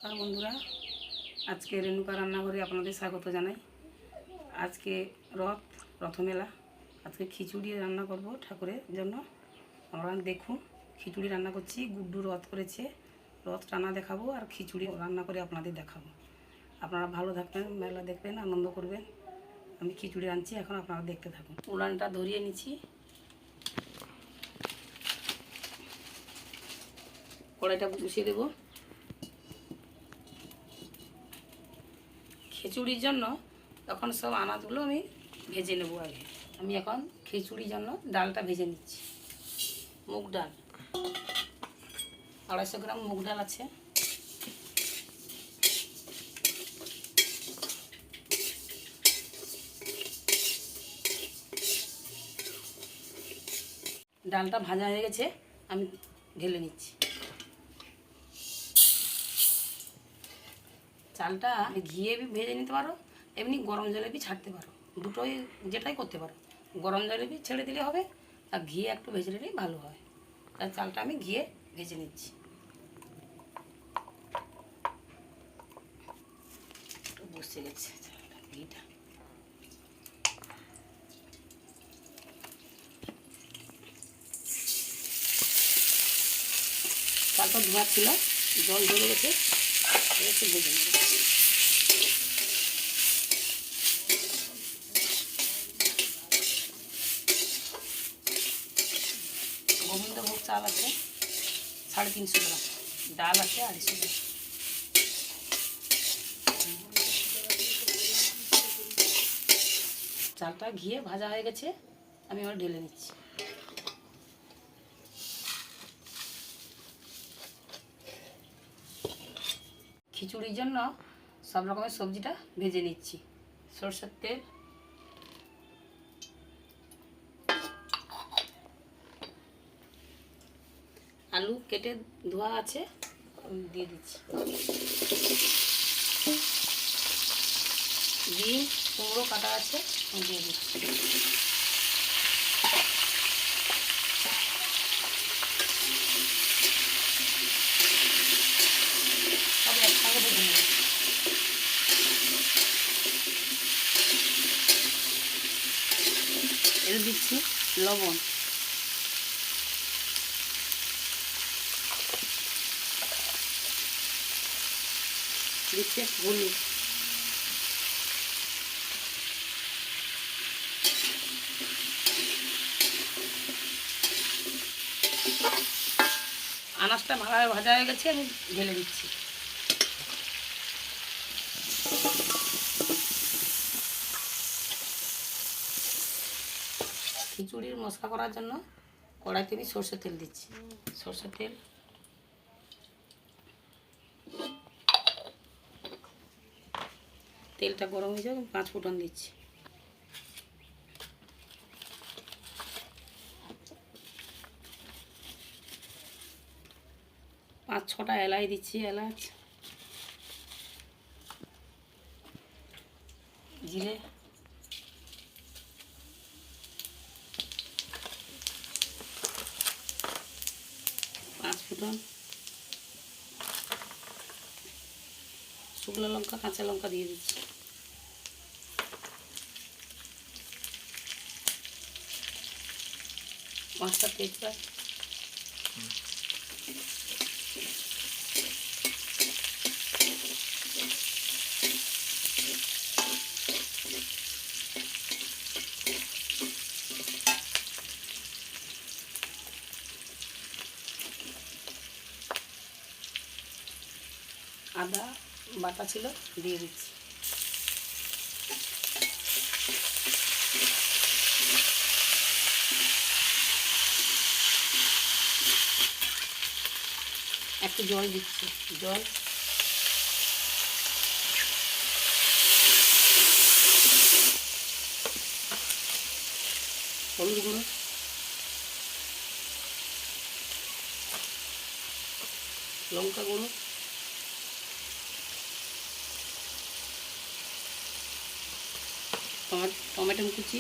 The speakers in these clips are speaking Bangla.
আর বন্ধুরা, আজকে রেণুকা রান্নাঘরে আপনাদের স্বাগত জানাই। আজকে রথমেলা। আজকে খিচুড়ি রান্না করব ঠাকুরের জন্য। আমরা দেখুন খিচুড়ি রান্না করছি। গুড্ডু রথ করেছে, রথ টানা দেখাবো আর খিচুড়ি রান্না করে আপনাদের দেখাবো। আপনারা ভালো থাকবেন, মেলা দেখবেন, আনন্দ করবেন। আমি খিচুড়ি রাঁধছি, এখন আপনারা দেখতে থাকুন। উনানটা ধরিয়ে নিচ্ছি, কড়াইটা বসিয়ে দেবো। খিচুড়ির জন্য তখন সব আনাজগুলো আমি ভেজে নেব আগে। আমি এখন খিচুড়ির জন্য ডালটা ভেজে নিচ্ছি। মুগ ডাল 250 গ্রাম মুগ ডাল আছে। ডালটা ভাজা হয়ে গেছে, আমি ঢেলে নিচ্ছি। চালটা ঘিয়ে ভেজে নিতে পারো, এমনি গরম জলে ছাড়তে পারো, দুটোই যেটাই করতে পারো। গরম জলে ছেড়ে দিলে হবে, আর ঘিয়ে একটু ভেজে নিলেই ভালো হয়। তার চালটা আমি ঘিয়ে ভেজে নিচ্ছি। একটু বসে গেছে চালটা, ঘিটা। চালটা ধোয়া ছিল, জল ধরে গেছে, একটু ভেজে নেব। গোবিন্দভোগ চাল আছে 350 গ্রাম, ডাল আছে 250 গ্রাম। চালটা ঘিয়ে ভাজা হয়ে গেছে, আমি এবার ঢেলে নিচ্ছি। খিচুড়ির জন্য সব রকমের সবজিটা ভেজে নিচ্ছি। সরষের তেল, আলু কেটে ধোয়া আছে, দিয়ে দিচ্ছি। বিন কুমড়ো কাটা আছে, দিয়ে দিচ্ছি। সব একসঙ্গে ভেজে নেব। এর দিচ্ছি লবণ, দিচ্ছে হলুদ, আনাজটা ভাজা হয়ে গেছে, আমি ঢেলে দিচ্ছি। খিচুড়ির মশলা করার জন্য কড়াইতে আমি সরষের তেল দিচ্ছি। সরষের তেল, তেলটা গরম হয়ে যাবে, 5 ফোঁটন দিচ্ছি। পাঁচ ছটা এলাচ দিচ্ছি, এলাচ, জিরে, 5 ফোঁটন, শুকনো লঙ্কা, কাঁচা লঙ্কা দিয়ে দিচ্ছি। পাঁচটা তেজপাত, আদা বাটা ছিল, দিয়ে দিচ্ছি। একটু জল দিচ্ছি, জল, হলুদ গুঁড়ো, লঙ্কা গুঁড়ো, টমেটো কুচি,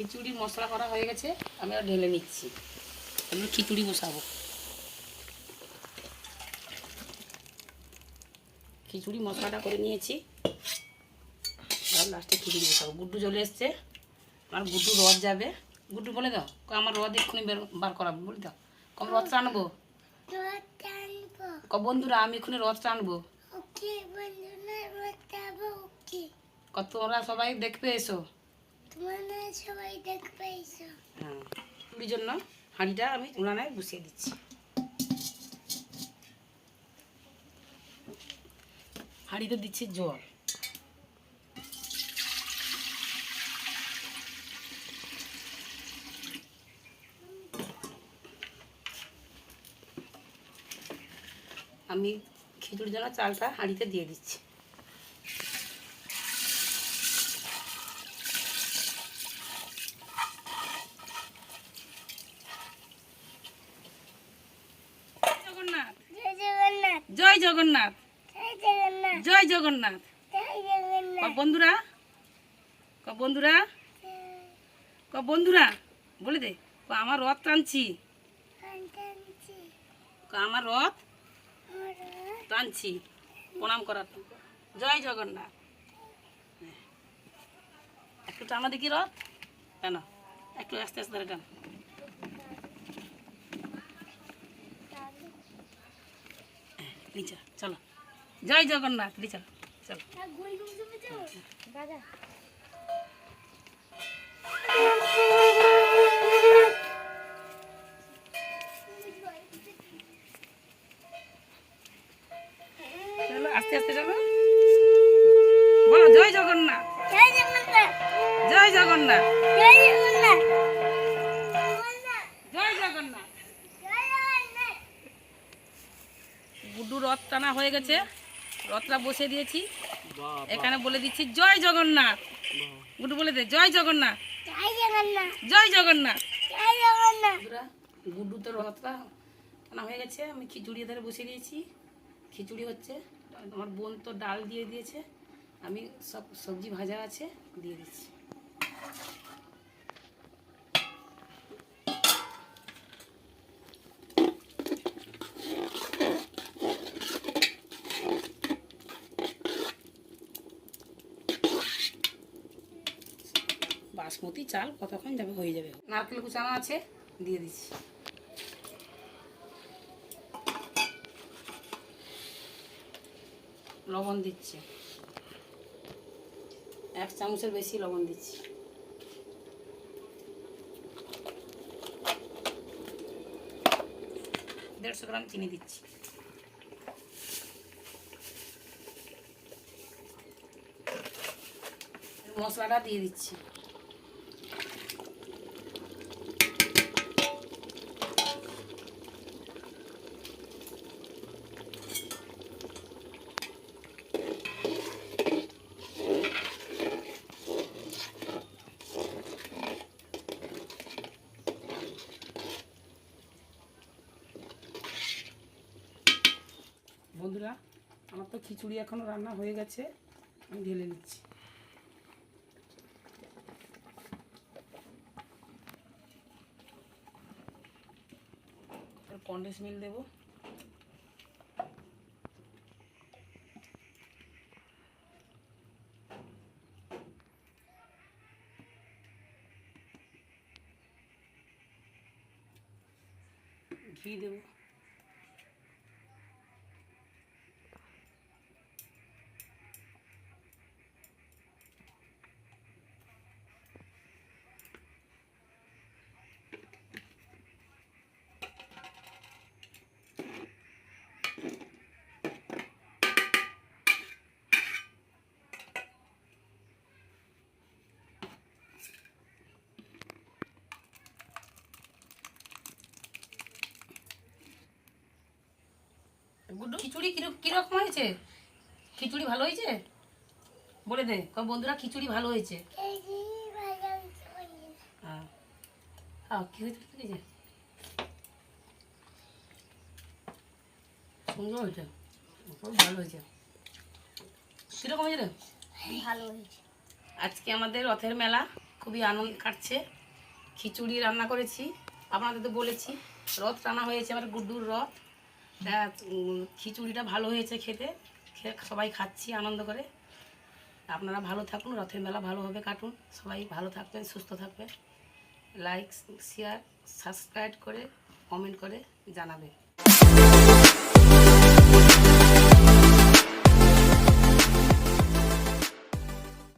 খিচুড়ির মশলা করা হয়ে গেছে, আমি আর ঢেলে নিচ্ছি। আমি খিচুড়ি বসাবো। খিচুড়ি মশলাটা করে নিয়েছি, আর লাস্টে খিচুড়ি বসাবো। গুড্ডু চলে এসছে, আমার গুড্ডু রথ যাবে। গুড্ডু বলে দাও, আমার রথ এক্ষুনি বার করাবো, বলে দাও। কবে রথটা আনবো? বন্ধুরা আমি এক্ষুনি রথটা আনবো। তোমরা সবাই দেখবে এসো। হ্যাঁ, খিচুড়ির জন্য হাঁড়িটা আমি উনানে বসিয়ে দিচ্ছি। হাঁড়িতে দিচ্ছি জল। আমি খিচুড়ির জন্য চালটা হাঁড়িতে দিয়ে দিচ্ছি। জয় জগন্নাথ, জয় জগন্নাথ। বন্ধুরা, বন্ধুরা, বন্ধুরা বলে দে, আমার রথ টানছি, আমার রথ টানছি, প্রণাম করার। জয় জগন্নাথ। একটু টানা দেখি রথ, কেন একটু আস্তে আস্তে ধরে টান। নিচে চলো, জয় জগন্নাথ। নিচে চলো। চলো আস্তে আস্তে চলো, বলো জয় জগন্নাথ, জয় জগন্নাথ, জয় জগন্নাথ, জয় জগন্নাথ, জয় জগন্নাথ। গুড্ডু রথ টানা হয়ে গেছে, রথটা বসে দিয়েছি। এখানে বলে দিচ্ছি জয় জগন্নাথ। গুড্ডু বলে দে, জয় জগন্নাথ, জয় জগন্নাথ, জয় জগন্নাথ, জয় জগন্নাথ। গুড্ডু তো রথটা টানা হয়ে গেছে, আমি খিচুড়ি ধরে বসে দিয়েছি। খিচুড়ি হচ্ছে, আমার বোন তো ডাল দিয়ে দিয়েছে, আমি সব সবজি ভাজা আছে দিয়ে দিচ্ছি। বাসমতি চাল কতক্ষণ যাবে, হয়ে যাবে। নারকেল কুচানো আছে, দিয়ে দিচ্ছি। লবণ দিচ্ছি, 1 চামচের বেশি লবণ দিচ্ছি। দেড়শো গ্রাম চিনি দিচ্ছি। মশলাটা দিয়ে দিচ্ছি। বন্ধুরা, আমার তো খিচুড়ি এখনো রান্না হয়ে গেছে, আমি ঢেলে নিচ্ছি। কন্ডেন্স মিল্ক দেবো, ঘি দেবো, গুড্ডু খিচুড়ি কিরকম হয়েছে? খিচুড়ি ভালো হয়েছে? বলে দে, বন্ধুরা খিচুড়ি ভালো হয়েছে। হ্যাঁ, কি হয়েছে? সুন্দর হয়েছে, খুব ভালো হয়েছে। কিরকম হয়েছে রে? ভালো হয়েছে। আজকে আমাদের রথের মেলা খুবই আনন্দ কাটছে। খিচুড়ি রান্না করেছি, আপনাদের তো বলেছি। রথ রান্না হয়েছে আমার গুড্ডুর রথ। খিচুড়িটা ভালো হয়েছে খেতে, সবাই খাচ্ছি আনন্দ করে। আপনারা ভালো থাকুন, রথের মেলা ভালোভাবে কাটুন, সবাই ভালো থাকবেন, সুস্থ থাকবেন। লাইক, শেয়ার, সাবস্ক্রাইব করে কমেন্ট করে জানাবেন।